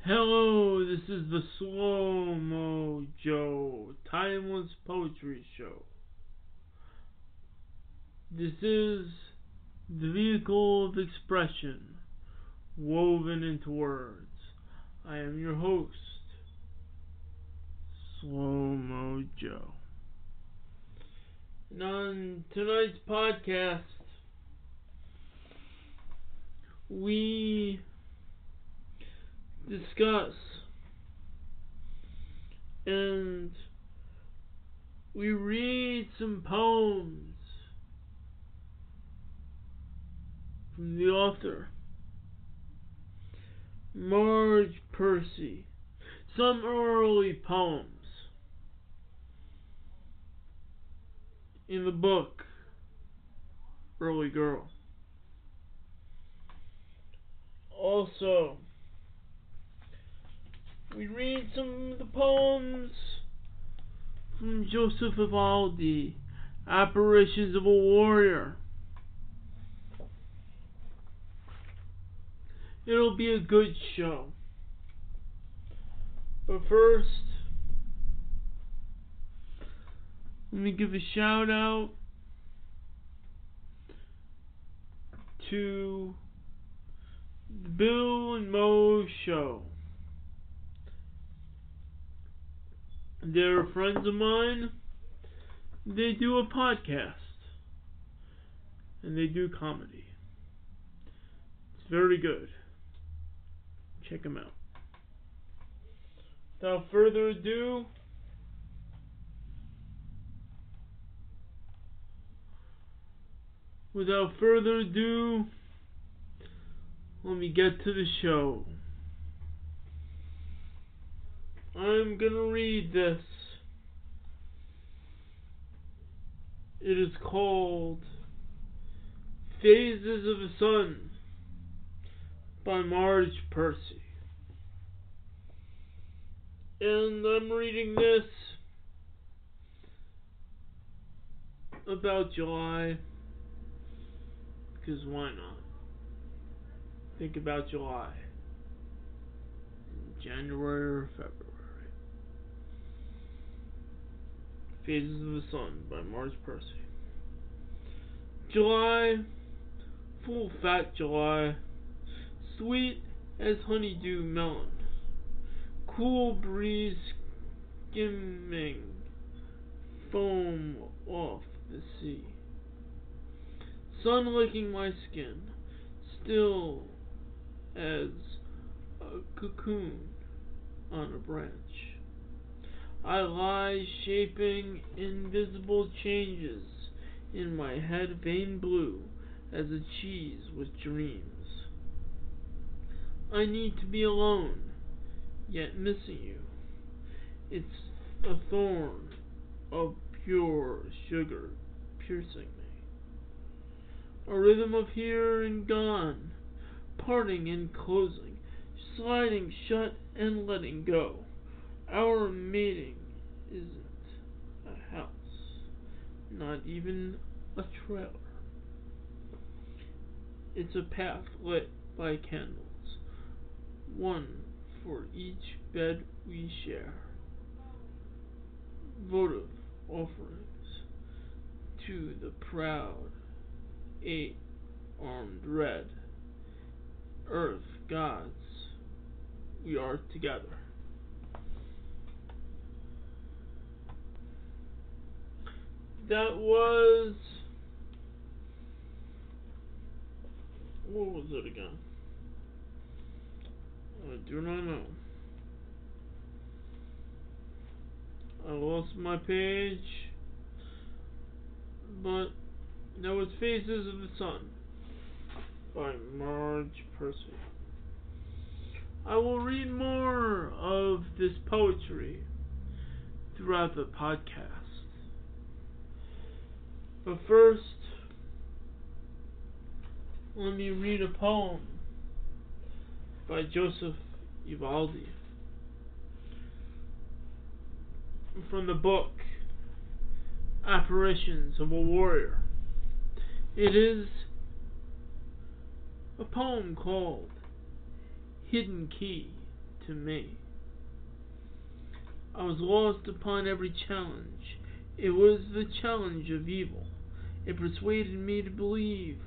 Hello, this is the Slo Mo Joe Timeless Poetry Show. This is the vehicle of expression woven into words. I am your host, Slo Mo Joe. And on tonight's podcast, we discuss and we read some poems from the author Marge Piercy. Some early poems in the book Early Girl. Also, we read some of the poems from Joseph Evaldi, Apparitions of a Warrior. It'll be a good show. But first, let me give a shout out to the Bill and Mo Show. They're friends of mine. They do a podcast. And they do comedy. It's very good. Check them out. Without further ado, let me get to the show. I'm gonna read this. It is called Phases of the Sun by Marge Piercy. And I'm reading this about July, because why not? Think about July, January or February. Phases of the Sun by Marge Piercy. July, full fat July, sweet as honeydew melon, cool breeze skimming foam off the sea, sun licking my skin, still as a cocoon on a branch. I lie shaping invisible changes in my head, vein blue as a cheese with dreams. I need to be alone, yet missing you. It's a thorn of pure sugar piercing me. A rhythm of here and gone, parting and closing, sliding shut and letting go. Our mating isn't a house, not even a trailer. It's a path lit by candles, one for each bed we share. Votive offerings to the proud eight-armed red. Earth gods, we are together. That was... what was it again? I do not know. I lost my page. But that was Phases of the Sun by Marge Piercy. I will read more of this poetry throughout the podcast. But first, let me read a poem by Joseph Evaldi from the book Apparitions of a Warrior. It is a poem called Hidden Key to me. I was lost upon every challenge. It was the challenge of evil. It persuaded me to believe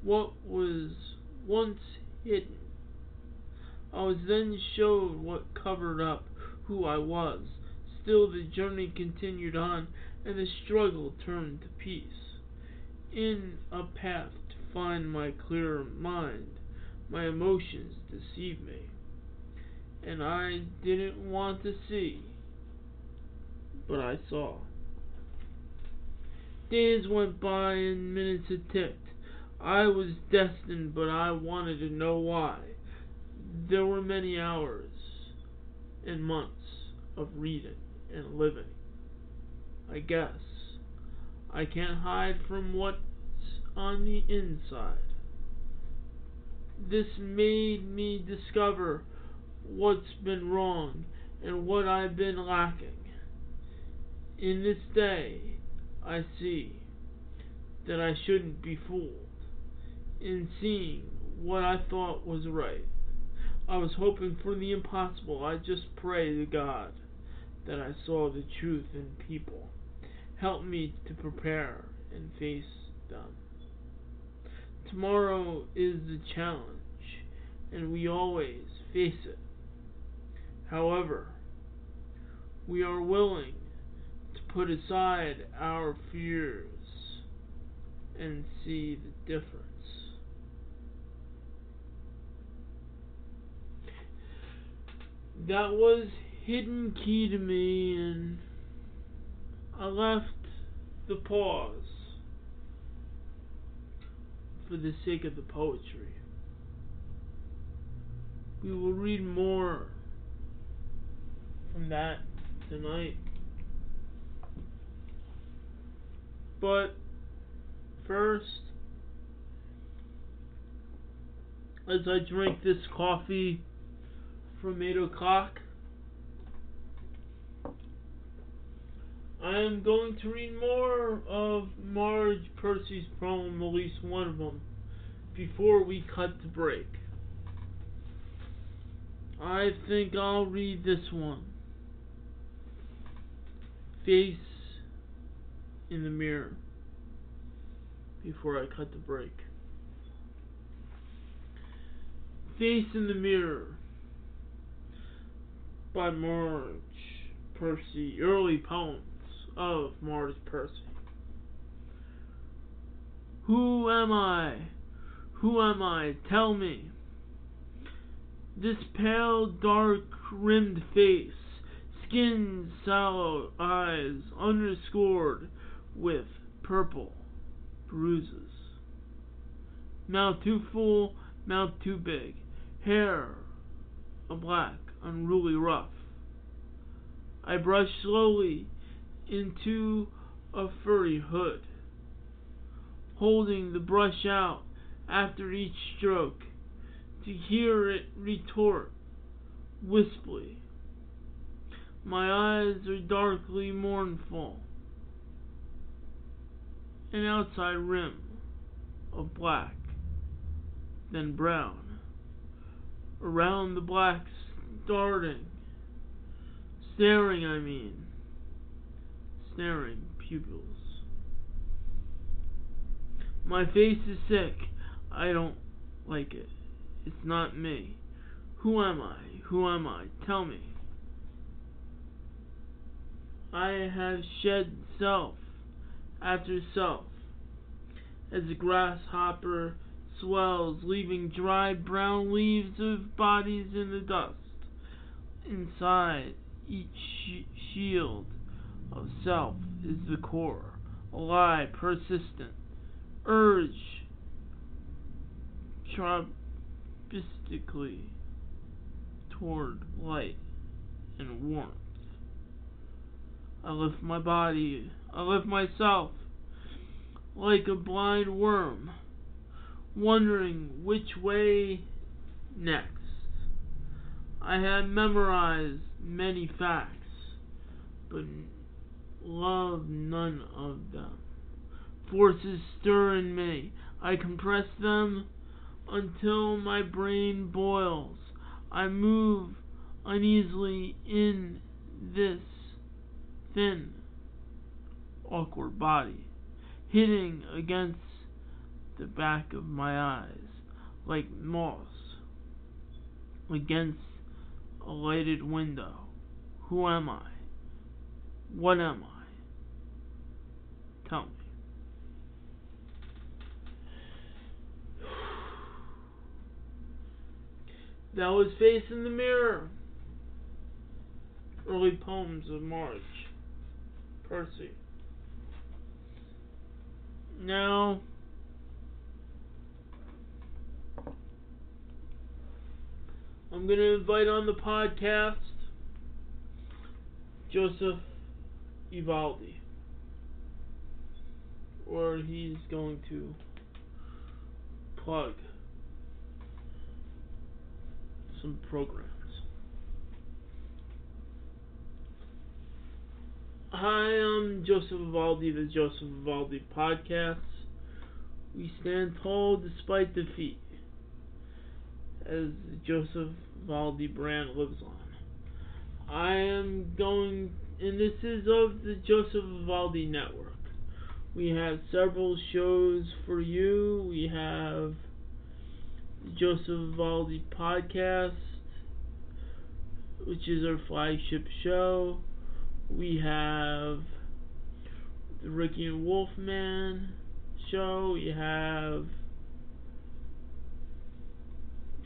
what was once hidden. I was then showed what covered up who I was. Still the journey continued on, and the struggle turned to peace. In a path to find my clear mind, my emotions deceived me, and I didn't want to see, but I saw. Days went by and minutes had ticked. I was destined, but I wanted to know why. There were many hours and months of reading and living. I guess I can't hide from what's on the inside. This made me discover what's been wrong and what I've been lacking. In this day, I see that I shouldn't be fooled in seeing what I thought was right. I was hoping for the impossible. I just pray to God that I saw the truth in people. Help me to prepare and face them. Tomorrow is the challenge, and we always face it. However, we are willing to put aside our fears and see the difference. That was hidden key to me, and I left the pause for the sake of the poetry. We will read more from that tonight. But first, as I drink this coffee from 8 o'clock, I am going to read more of Marge Piercy's poem, at least one of them, before we cut to break. I think I'll read this one. Face in the mirror, before I cut the break. Face in the Mirror by Marge Piercy. Early poems of Marge Piercy. Who am I? Who am I? Tell me. This pale, dark-rimmed face, skin sallow eyes underscored with purple bruises. Mouth too full, mouth too big. Hair a black, unruly ruff. I brush slowly into a furry hood, holding the brush out after each stroke to hear it retort wispily. My eyes are darkly mournful, an outside rim of black, then brown. Around the black staring pupils. My face is sick. I don't like it. It's not me. Who am I? Who am I? Tell me. I have shed self after self as a grasshopper swells, leaving dry brown leaves of bodies in the dust. Inside each shield of self is the core, a lie persistent, urge tropistically toward light and warmth. I lift my body, I lift myself like a blind worm, wondering which way next. I had memorized many facts, but loved none of them. Forces stir in me. I compress them until my brain boils. I move uneasily in this thin, awkward body, hitting against the back of my eyes like moss against a lighted window. Who am I? What am I? Tell me. That was Face in the Mirror. Early poems of Marge, Piercy. Now, I'm going to invite on the podcast Joseph Evaldi, where he's going to plug some programs. Hi, I'm Joseph Evaldi, the Joseph Evaldi Podcast. We stand tall despite defeat, as the Joseph Evaldi brand lives on. I am going, and this is of the Joseph Evaldi Network. We have several shows for you. We have the Joseph Evaldi Podcast, which is our flagship show. We have the Ricky and Wolfman show. We have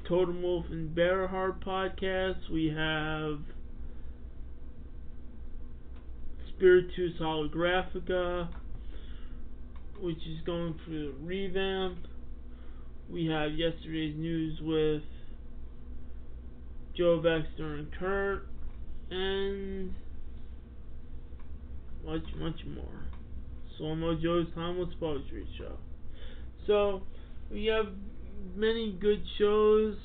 Totem Wolf and Bearheart podcast. We have Spiritus Holographica, which is going through a revamp. We have Yesterday's News with Joe Baxter and Kurt, and much more. Slo Mo Joe's Timeless Poetry Show. So, we have many good shows.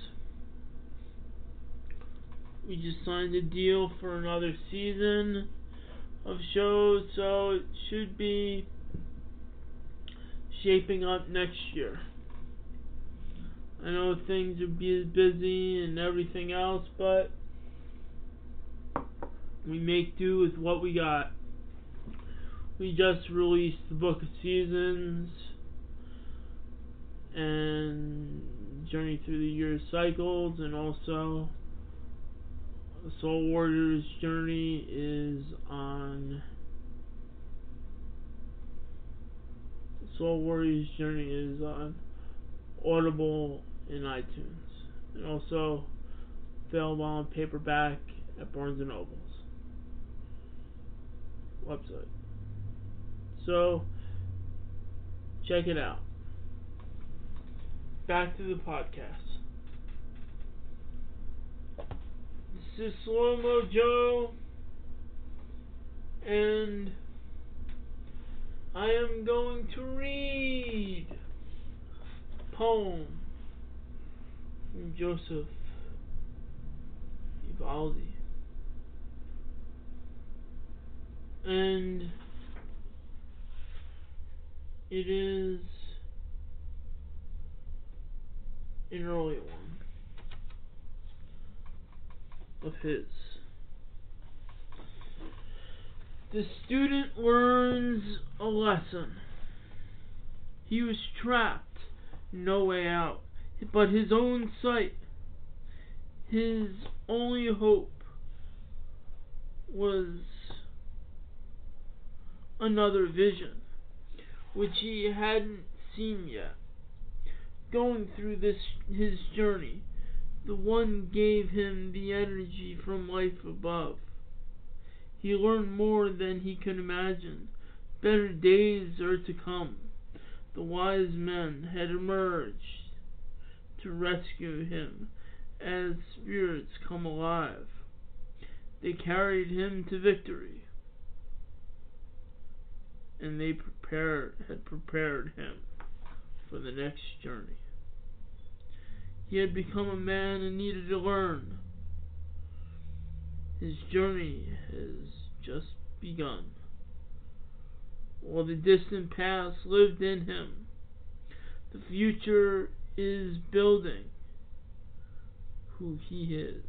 We just signed a deal for another season of shows, so it should be shaping up next year. I know things are busy and everything else, but we make do with what we got. We just released the Book of Seasons and Journey Through the Year Cycles, and also the Soul Warrior's Journey is on Audible and iTunes, and also available on paperback at Barnes & Noble's website. So, check it out. Back to the podcast. This is Slo Mo Joe, and I am going to read a poem from Joseph Evaldi. And it is an early one of his. The student learns a lesson. He was trapped, no way out, but his own sight. His only hope was another vision, which he hadn't seen yet. Going through his journey, the one gave him the energy from life above. He learned more than he could imagine. Better days are to come. The wise men had emerged to rescue him as spirits come alive. They carried him to victory, and they had prepared him for the next journey. He had become a man and needed to learn. His journey has just begun. While the distant past lived in him, the future is building who he is.